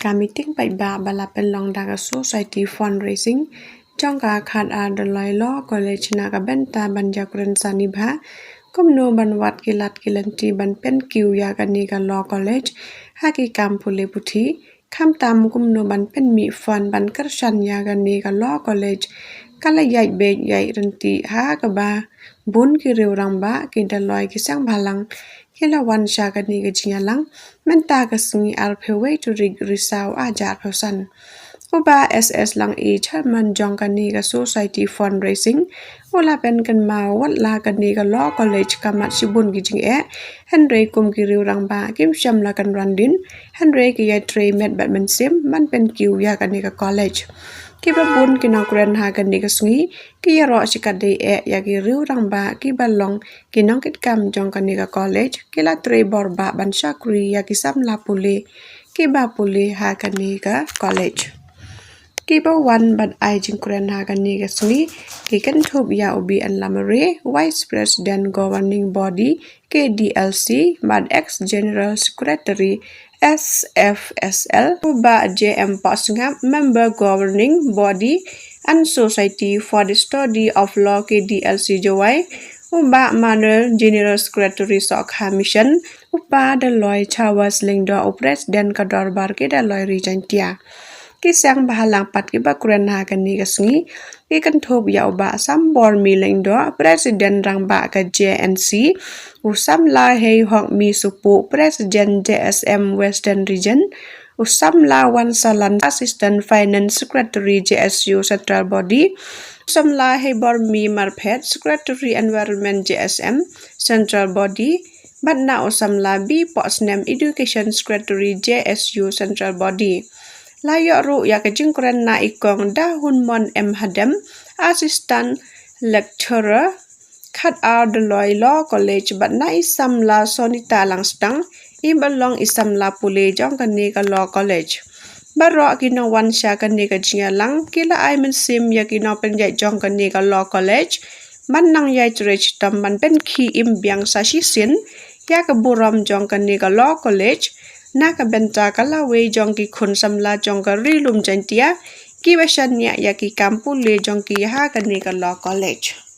meeting Paidbah bala pyllong daga society fundraising jong KHAD-AR Dolloi Law College naga bynta ban iakren sani bha kumno ban wat kilat lynti ban PYNKIEW yaga Law College haki pule puthi khamtam kumno ban pynmih fun ban kyrshan yaga Law College kala iaid beit iaid ryntih kaba bun riew rangbah Dalloi sengbhalang kila wan shaga JINGIALANG menta kasungi way to risaw ajar person. Uba SS lang chairman jong society fundraising wala pen kan mau wala Law College kamat sibun gijing Henry kum riew rangbah kim syam la kan randin Henry ki tray met batman sim man PYNKIEW ya college. KIBA bun kinakren sungi ki ro sikade ya riew rangbah long kinong kitkam jong college kila tray borba ban syakri ya samla pule KIBA pule college. KIBA one ban ai jingkren sungi ki kan thup ya ubi an lamare vice president governing body KDLC ban ex general secretary SFSL Uba JM Pasngap member governing body and society for the study of law KDLC Dalloi Uba Manuel general secretary SORKAR mission Uba Dalloi Chawas Lingdo president kadorbar Dalloi ryntih kisang bahalang pat kiba kuren sungi ikan thup ya uba sambor mi lingdo president rangbah ka JNC usam la hei hok mi supu president JSM Western Region usam la wan salan assistant finance secretary JSU central body usam la hei bor mi marpet secretary environment JSM central body batna usam la bi posnem education secretary JSU central body Layak ru ya kejingkren na ikong dahun mon hadem assistant lecturer KHAD-AR Dolloi Law College bat na isam la sonita langstang ibalong isam la pule jong Law College. Barok kino wan sya JINGIALANG kila ay mensim ya kino penjat jong Law College manang yai trech tamban penki imbiang sa sisin ya keburam jong Law College Naka benta kala we jong ki khun samla jong ka rilum jantia ki bashan ya ki kampule jong ki Law College.